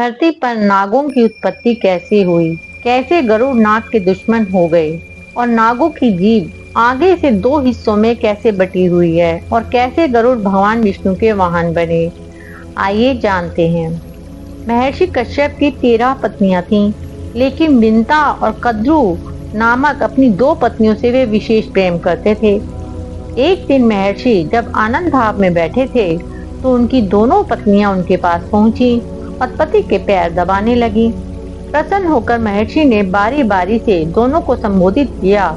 धरती पर नागों की उत्पत्ति कैसे हुई, कैसे गरुड़ नाग के दुश्मन हो गए और नागों की जीभ आगे से दो हिस्सों में कैसे बटी हुई है और कैसे गरुड़ भगवान विष्णु के वाहन बने, आइए जानते हैं। महर्षि कश्यप की 13 पत्नियां थीं, लेकिन विंता और कद्रु नामक अपनी 2 पत्नियों से वे विशेष प्रेम करते थे। एक दिन महर्षि जब आनंद भाव में बैठे थे तो उनकी दोनों पत्नियां उनके पास पहुंची और पति के पैर दबाने लगी। प्रसन्न होकर महर्षि ने बारी बारी से दोनों को संबोधित किया,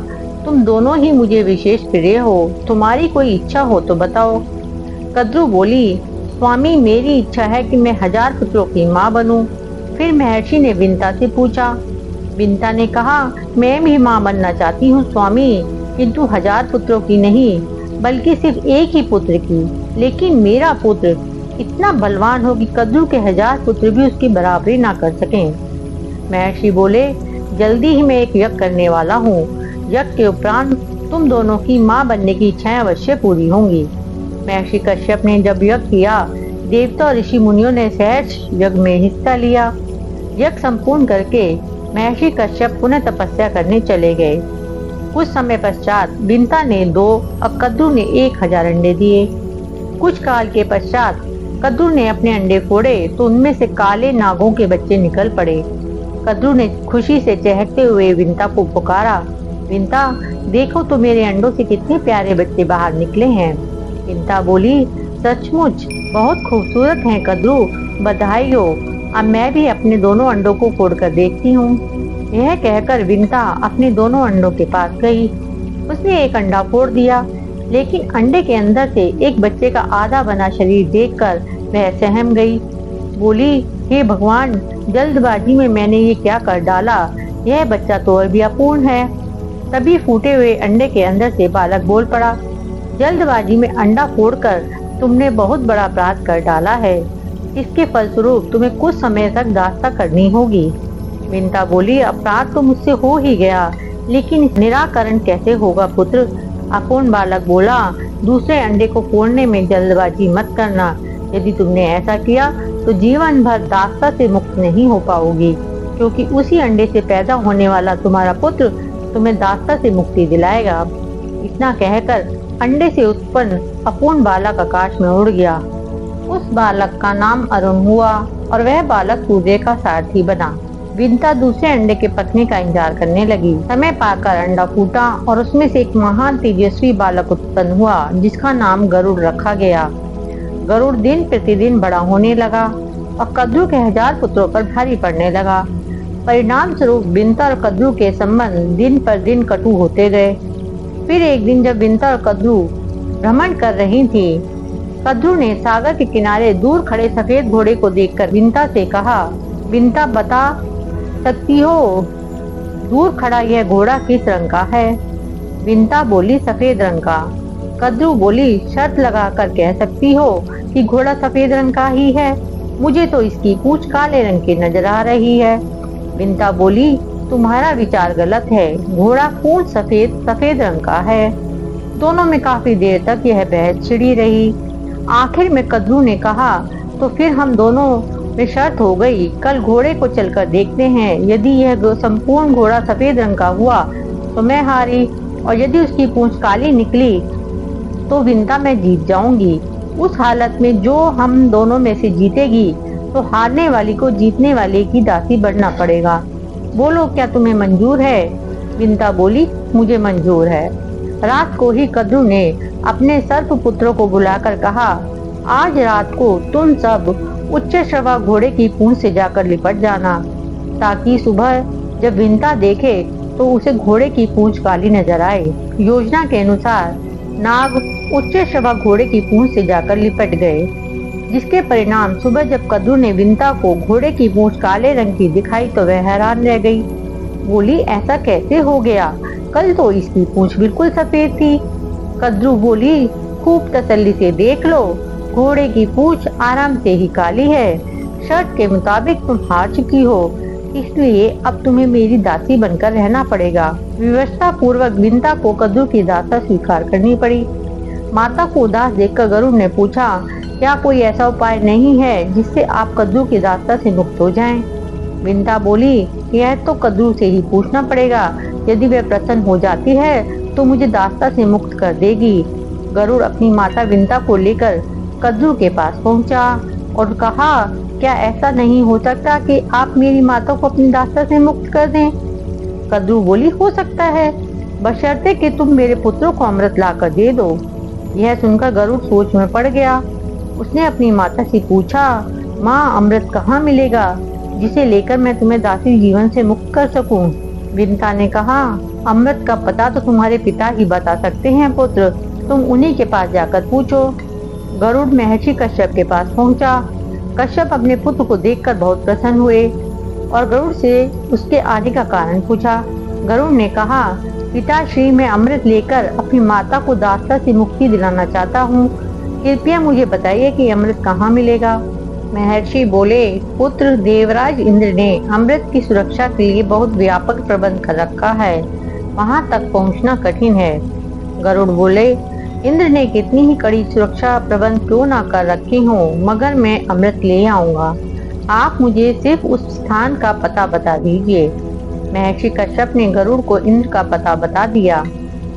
तुम दोनों ही मुझे विशेष प्रिय हो, तुम्हारी कोई इच्छा हो तो बताओ। कद्रु बोली, स्वामी मेरी इच्छा है कि मैं 1000 पुत्रों की माँ बनूं। फिर महर्षि ने विंता से पूछा। विंता ने कहा, मैं भी माँ बनना चाहती हूँ स्वामी, किंतु 1000 पुत्रों की नहीं बल्कि सिर्फ एक ही पुत्र की। लेकिन मेरा पुत्र इतना बलवान हो कि कद्रु के 1000 पुत्र भी उसकी बराबरी ना कर सकें। महर्षि बोले, जल्दी ही मैं एक यज्ञ करने वाला हूँ। यज्ञ के उपरांत तुम दोनों की माँ बनने की इच्छाएं अवश्य पूरी होंगी। महर्षि कश्यप ने जब यज्ञ किया, देवता और ऋषि मुनियों ने सहर्ष यज्ञ में हिस्सा लिया। यज्ञ संपूर्ण करके महर्षि कश्यप पुनः तपस्या करने चले गए। कुछ समय पश्चात विंता ने 2 और कद्रु ने 1000 अंडे दिए। कुछ काल के पश्चात कद्रु ने अपने अंडे फोड़े तो उनमें से काले नागों के बच्चे निकल पड़े। कद्रु ने खुशी से चहकते हुए विंता को पुकारा, विंता देखो तो मेरे अंडों से कितने प्यारे बच्चे बाहर निकले हैं। विंता बोली, सचमुच बहुत खूबसूरत हैं कद्रु, बधाई हो। अब मैं भी अपने दोनों अंडों को फोड़कर देखती हूँ। यह कहकर विंता अपने दोनों अंडों के पास गई। उसने एक अंडा फोड़ दिया, लेकिन अंडे के अंदर से एक बच्चे का आधा बना शरीर देखकर वह सहम गई। बोली, हे भगवान, जल्दबाजी में मैंने ये क्या कर डाला, यह बच्चा तो अभी अपूर्ण है। तभी फूटे हुए अंडे के अंदर से बालक बोल पड़ा, जल्दबाजी में अंडा फोड़कर तुमने बहुत बड़ा अपराध कर डाला है। इसके फलस्वरूप तुम्हें कुछ समय तक दास्ता करनी होगी। विंता बोली, अपराध तो मुझसे हो ही गया, लेकिन निराकरण कैसे होगा पुत्र। अपूर्ण बालक बोला, दूसरे अंडे को फोड़ने में जल्दबाजी मत करना। यदि तुमने ऐसा किया तो जीवन भर दास्ता से मुक्त नहीं हो पाओगी, क्योंकि उसी अंडे से पैदा होने वाला तुम्हारा पुत्र तुम्हें दास्ता से मुक्ति दिलाएगा। इतना कहकर अंडे से उत्पन्न अपूर्ण बालक आकाश में उड़ गया। उस बालक का नाम अरुण हुआ और वह बालक सूर्य का सारथी बना। विंता दूसरे अंडे के पकने का इंतजार करने लगी। समय पाकर अंडा फूटा और उसमें से एक महान तेजस्वी बालक उत्पन्न हुआ, जिसका नाम गरुड़ रखा गया। गरुड़ दिन प्रतिदिन बड़ा होने लगा और कद्रु के 1000 पुत्रों पर भारी पड़ने लगा। परिणाम स्वरूप विंता और कद्रु के संबंध दिन पर दिन कटु होते गए। फिर एक दिन जब विंता और कद्रु भ्रमण कर रही थी, कद्रु ने सागर के किनारे दूर खड़े सफेद घोड़े को देखकर विंता से कहा, विंता बता सकती हो दूर खड़ा यह घोड़ा किस रंग का है। विंता बोली, सफेद रंग का। कद्रु बोली, शर्त लगा कर कह सकती हो कि घोड़ा सफेद रंग का ही है, मुझे तो इसकी पूंछ काले रंग की नजर आ रही है। विंता बोली, तुम्हारा विचार गलत है, घोड़ा पूंछ सफेद रंग का है। दोनों में काफी देर तक यह बहस छिड़ी रही। आखिर में कद्रु ने कहा, तो फिर हम दोनों में शर्त हो गई, कल घोड़े को चलकर देखते हैं। यदि यह संपूर्ण घोड़ा सफेद रंग का हुआ तो मैं हारी, और यदि उसकी पूंछ काली निकली तो विंता मैं जीत जाऊंगी। उस हालत में जो हम दोनों में से जीतेगी तो हारने वाली को जीतने वाले की दासी बनना पड़ेगा। बोलो, क्या तुम्हें मंजूर है। विंता बोली, मुझे मंजूर है। रात को ही कद्रु ने अपने सर्प पुत्रों को बुलाकर कहा, आज रात को तुम सब उच्च श्रवा घोड़े की पूंछ से जाकर लिपट जाना, ताकि सुबह जब विंता देखे तो उसे घोड़े की पूंछ काली नजर आए। योजना के अनुसार नाग उच्च श्रवा घोड़े की पूंछ से जाकर लिपट गए, जिसके परिणाम सुबह जब कद्रु ने विंता को घोड़े की पूंछ काले रंग की दिखाई तो वह हैरान रह गई। बोली, ऐसा कैसे हो गया, कल तो इसकी पूंछ बिल्कुल सफेद थी। कद्रु बोली, खूब तसल्ली से देख लो, घोड़े की पूंछ आराम से ही काली है। शर्त के मुताबिक तुम हार चुकी हो, इसलिए अब तुम्हें मेरी दासी बनकर रहना पड़ेगा। विवशता पूर्वक विंता को कद्रु की दासा स्वीकार करनी पड़ी। माता को उदास देखकर गरुड़ ने पूछा, क्या कोई ऐसा उपाय नहीं है जिससे आप कद्रू की दास्ता से मुक्त हो जाएं? विंता बोली, यह तो कद्रू से ही पूछना पड़ेगा। यदि वह प्रसन्न हो जाती है तो मुझे दास्ता से मुक्त कर देगी। गरुड़ अपनी माता विंता को लेकर कद्रू के पास पहुंचा और कहा, क्या ऐसा नहीं हो सकता कि आप मेरी माता को अपनी दास्ता से मुक्त कर दें? कद्रू बोली, हो सकता है, बशर्ते कि तुम मेरे पुत्रों को अमृत लाकर दे दो। यह सुनकर गरुड़ सोच में पड़ गया। उसने अपनी माता से पूछा, माँ, अमृत कहाँ मिलेगा जिसे लेकर मैं तुम्हें दासी जीवन से मुक्त कर सकूं? विंता ने कहा, अमृत का पता तो तुम्हारे पिता ही बता सकते हैं पुत्र, तुम उन्हीं के पास जाकर पूछो। गरुड़ महर्षि कश्यप के पास पहुंचा। कश्यप अपने पुत्र को देखकर बहुत प्रसन्न हुए और गरुड़ से उसके आने का कारण पूछा। गरुड़ ने कहा, पिताश्री, मैं अमृत लेकर अपनी माता को दास्ता से मुक्ति दिलाना चाहता हूँ। कृपया मुझे बताइए कि अमृत कहाँ मिलेगा? महर्षि बोले, पुत्र, देवराज इंद्र ने अमृत की सुरक्षा के लिए बहुत व्यापक प्रबंध कर रखा है, वहाँ तक पहुँचना कठिन है। गरुड़ बोले, इंद्र ने कितनी ही कड़ी सुरक्षा प्रबंध क्यों ना कर रखी हो, मगर मैं अमृत ले आऊंगा। आप मुझे सिर्फ उस स्थान का पता बता दीजिए। महर्षि कश्यप ने गरुड़ को इंद्र का पता बता दिया।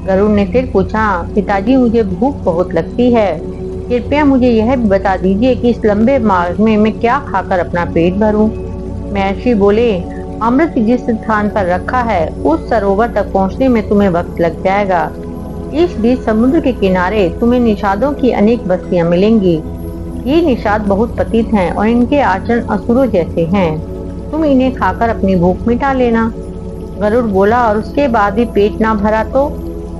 गरुड़ ने फिर पूछा, पिताजी, मुझे भूख बहुत लगती है, कृपया मुझे यह भी बता दीजिए कि इस लंबे मार्ग में मैं क्या खाकर अपना पेट भरूं? महर्षि बोले, अमृत जिस स्थान पर रखा है उस सरोवर तक पहुंचने में तुम्हें वक्त लग जाएगा। इस बीच समुद्र के किनारे तुम्हें निषादों की अनेक बस्तियां मिलेंगी। ये निषाद बहुत पतित हैं और इनके आचरण असुरों जैसे हैं। तुम इन्हें खाकर अपनी भूख मिटा लेना। गरुड़ बोला, और उसके बाद भी पेट ना भरा तो?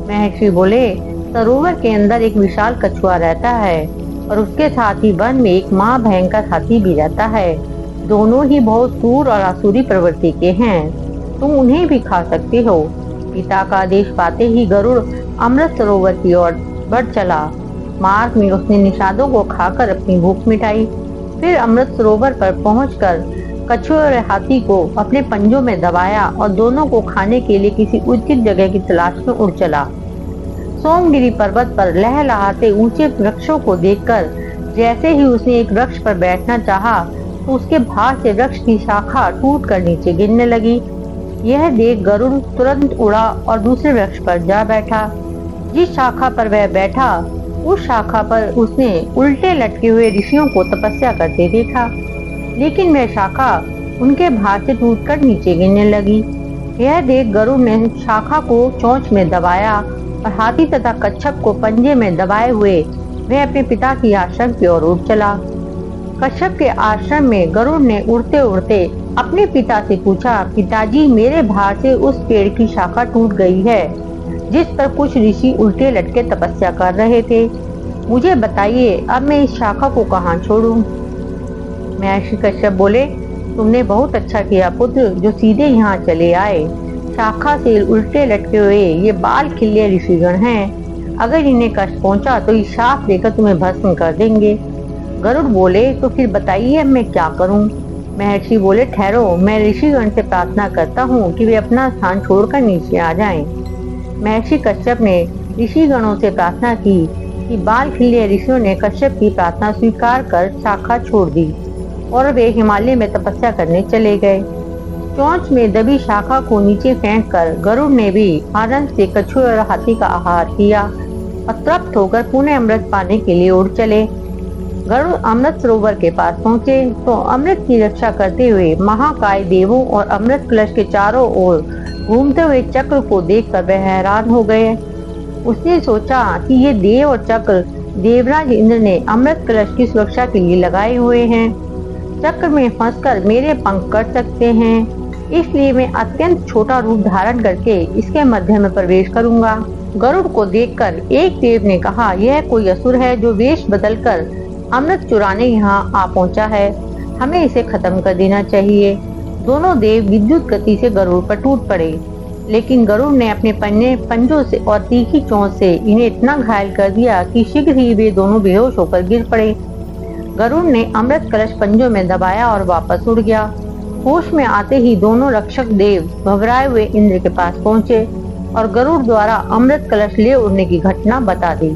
महर्षि बोले, सरोवर के अंदर एक विशाल कछुआ रहता है और उसके साथ ही वन में एक महा भयंकर हाथी भी रहता है। दोनों ही बहुत क्रूर और आसुरी प्रवृत्ति के हैं। तुम उन्हें भी खा सकते हो। पिता का आदेश पाते ही गरुड़ अमृत सरोवर की ओर बढ़ चला। मार्ग में उसने निषादों को खाकर अपनी भूख मिटाई। फिर अमृत सरोवर पर पहुंचकर कछुए और हाथी को अपने पंजों में दबाया और दोनों को खाने के लिए किसी उचित जगह की तलाश में उड़ चला। सोमगिरी पर्वत पर लहलहाते ऊंचे वृक्षों को देखकर जैसे ही उसने एक वृक्ष पर बैठना चाहा तो उसके भार से वृक्ष की शाखा टूटकर नीचे गिरने लगी। यह देख गरुड़ तुरंत उड़ा और दूसरे वृक्ष पर जा बैठा। जिस शाखा पर वह बैठा उस शाखा पर उसने उल्टे लटके हुए ऋषियों को तपस्या करते देखा, लेकिन वह शाखा उनके भार से टूटकर नीचे गिरने लगी। यह देख गरुड़ ने शाखा को चोंच में दबाया और हाथी तथा कच्छप को पंजे में दबाए हुए वह अपने पिता की आश्रम की ओर उड़ चला। कश्यप के आश्रम में गरुड़ ने उड़ते उड़ते अपने पिता से पूछा, पिताजी, मेरे भार से उस पेड़ की शाखा टूट गई है जिस पर कुछ ऋषि उल्टे लटके तपस्या कर रहे थे। मुझे बताइए, अब मैं इस शाखा को कहाँ छोड़ूं? महर्षि कश्यप बोले, तुमने बहुत अच्छा किया पुत्र, जो सीधे यहाँ चले आए। शाखा से उल्टे लटके हुए ये बाल खिल्ले ऋषिगण हैं। अगर इन्हें कष्ट पहुंचा तो इस शाप देकर तुम्हें भस्म कर देंगे। गरुड़ बोले, तो फिर बताइए अब मैं क्या करूं? महर्षि बोले, ठहरो, मैं ऋषिगण से प्रार्थना करता हूँ कि वे अपना स्थान छोड़कर नीचे आ जाएं। महर्षि कश्यप ने ऋषिगणों से प्रार्थना की कि बाल खिल्ले ऋषियों ने कश्यप की प्रार्थना स्वीकार कर शाखा छोड़ दी और वे हिमालय में तपस्या करने चले गए। चोंच में दबी शाखा को नीचे फेंककर गरुड़ ने भी आनंद से कछुए और हाथी का आहार किया और तृप्त होकर पुनः अमृत पाने के लिए उड़ चले। गरुड़ अमृत सरोवर के पास पहुंचे तो अमृत की रक्षा करते हुए महाकाय देवों और अमृत कलश के चारों ओर घूमते हुए चक्र को देखकर वह हैरान हो गए। उसने सोचा कि ये देव और चक्र देवराज इंद्र ने अमृत कलश की सुरक्षा के लिए लगाए हुए हैं। चक्र में फंसकर मेरे पंख कट सकते हैं, इसलिए मैं अत्यंत छोटा रूप धारण करके इसके मध्य में प्रवेश करूंगा। गरुड़ को देखकर एक देव ने कहा, यह कोई असुर है जो वेश बदलकर अमृत चुराने यहाँ आ पहुँचा है, हमें इसे खत्म कर देना चाहिए। दोनों देव विद्युत गति से गरुड़ पर टूट पड़े, लेकिन गरुड़ ने अपने पंजों से और तीखी चोंच से इन्हें इतना घायल कर दिया कि शीघ्र ही वे दोनों बेहोश होकर गिर पड़े। गरुड़ ने अमृत कलश पंजों में दबाया और वापस उड़ गया। होश में आते ही दोनों रक्षक देव घबराए हुए इंद्र के पास पहुंचे और गरुड़ द्वारा अमृत कलश ले उड़ने की घटना बता दी।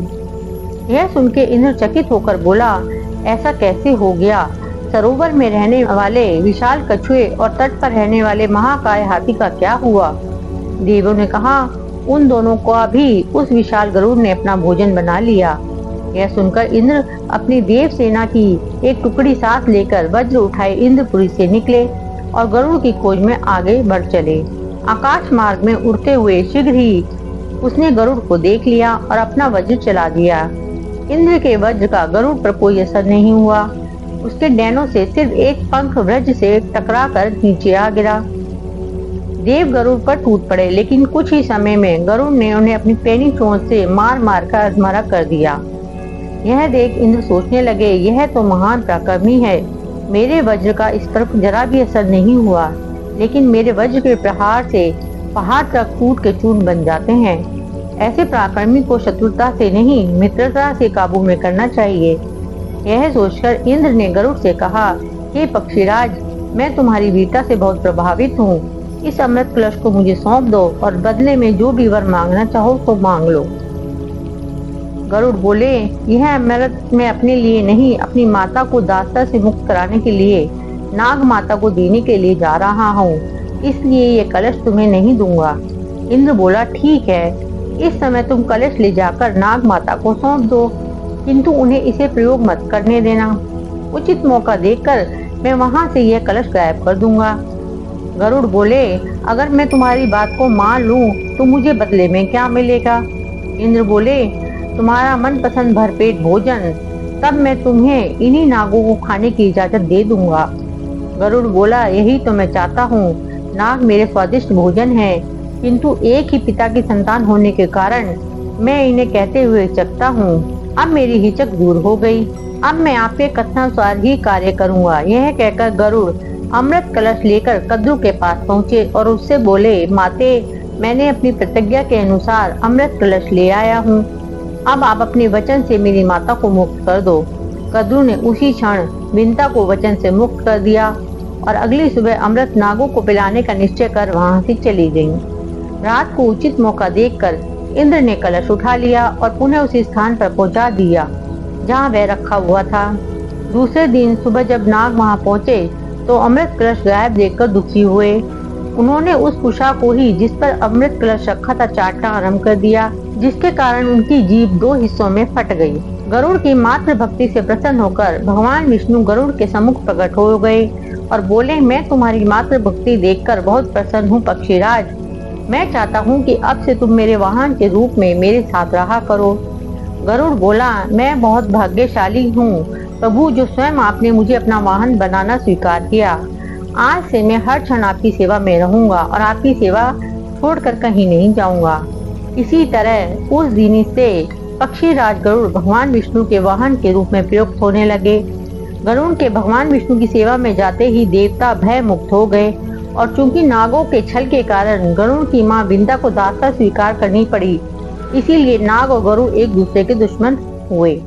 यह सुन के इंद्र चकित होकर बोला, ऐसा कैसे हो गया? सरोवर में रहने वाले विशाल कछुए और तट पर रहने वाले महाकाय हाथी का क्या हुआ? देवों ने कहा, उन दोनों को भी उस विशाल गरुड़ ने अपना भोजन बना लिया। यह सुनकर इंद्र अपनी देव सेना की एक टुकड़ी साथ लेकर वज्र उठाए इंद्रपुरी से निकले और गरुड़ की खोज में आगे बढ़ चले। आकाश मार्ग में उड़ते हुए शीघ्र ही उसने गरुड़ को देख लिया और अपना वज्र चला दिया। इंद्र के वज्र का गरुड़ पर कोई असर नहीं हुआ। उसके डैनों से सिर्फ एक पंख वज्र से टकरा कर नीचे आ गिरा। देव गरुड़ पर टूट पड़े, लेकिन कुछ ही समय में गरुड़ ने उन्हें अपनी पैनी चोंच से मार मार कर अधमरा कर दिया। यह देख इंद्र सोचने लगे, यह तो महान पराक्रमी है। मेरे वज्र का इस पर जरा भी असर नहीं हुआ, लेकिन मेरे वज्र के प्रहार से पहाड़ तक टूट के चूर्ण बन जाते हैं। ऐसे पराक्रमी को शत्रुता से नहीं, मित्रता से काबू में करना चाहिए। यह सोचकर इंद्र ने गरुड़ से कहा, हे पक्षीराज, मैं तुम्हारी वीरता से बहुत प्रभावित हूँ। इस अमृत कलश को मुझे सौंप दो और बदले में जो भी वर मांगना चाहो तो मांग लो। गरुड़ बोले, यह अमृत मैं अपने लिए नहीं, अपनी माता को दासता से मुक्त कराने के लिए, नाग माता को देने के लिए जा रहा हूँ, इसलिए ये कलश तुम्हें नहीं दूंगा। इंद्र बोला, ठीक है, इस समय तुम कलश ले जाकर नाग माता को सौंप दो, किंतु उन्हें इसे प्रयोग मत करने देना। उचित मौका देखकर मैं वहां से यह कलश गायब कर दूंगा। गरुड़ बोले, अगर मैं तुम्हारी बात को मान लूं तो मुझे बदले में क्या मिलेगा? इंद्र बोले, तुम्हारा मनपसंद भरपेट भोजन, तब मैं तुम्हें इन्हीं नागों को खाने की इजाजत दे दूंगा। गरुड़ बोला, यही तो मैं चाहता हूँ। नाग मेरे स्वादिष्ट भोजन है, किंतु एक ही पिता की संतान होने के कारण मैं इन्हें कहते हुए हिचकता हूँ। अब मेरी हिचक दूर हो गई। अब मैं आपके कथनानुसार ही कार्य करूँगा। यह कहकर गरुड़ अमृत कलश लेकर कद्रु के पास पहुँचे और उससे बोले, माते, मैंने अपनी प्रतिज्ञा के अनुसार अमृत कलश ले आया हूँ। अब आप अपने वचन से मेरी माता को मुक्त कर दो। कद्रु ने उसी क्षण विंता को वचन से मुक्त कर दिया और अगली सुबह अमृत नागों को पिलाने का निश्चय कर वहां से चली गईं। रात को उचित मौका देखकर इंद्र ने कलश उठा लिया और पुनः उसी स्थान पर पहुंचा दिया जहां वह रखा हुआ था। दूसरे दिन सुबह जब नाग वहां पहुंचे तो अमृत कलश गायब देखकर दुखी हुए। उन्होंने उस कुशा को ही जिस पर अमृत कलश रखा था चाटना आरंभ कर दिया, जिसके कारण उनकी जीभ 2 हिस्सों में फट गई। गरुड़ की मात्र भक्ति से प्रसन्न होकर भगवान विष्णु गरुड़ के सम्मुख प्रकट हो गए और बोले, मैं तुम्हारी मात्र भक्ति देखकर बहुत प्रसन्न हूँ पक्षीराज। मैं चाहता हूँ कि अब से तुम मेरे वाहन के रूप में मेरे साथ रहा करो। गरुड़ बोला, मैं बहुत भाग्यशाली हूँ प्रभु, जो स्वयं आपने मुझे अपना वाहन बनाना स्वीकार किया। आज से मैं हर क्षण आपकी सेवा में रहूंगा और आपकी सेवा छोड़कर कहीं नहीं जाऊंगा। इसी तरह उस दिन से पक्षीराज गरुड़ भगवान विष्णु के वाहन के रूप में प्रयुक्त होने लगे। गरुड़ के भगवान विष्णु की सेवा में जाते ही देवता भय मुक्त हो गए और चूंकि नागों के छल के कारण गरुड़ की मां विंदा को दासता स्वीकार करनी पड़ी, इसीलिए नाग और गरुड़ एक दूसरे के दुश्मन हुए।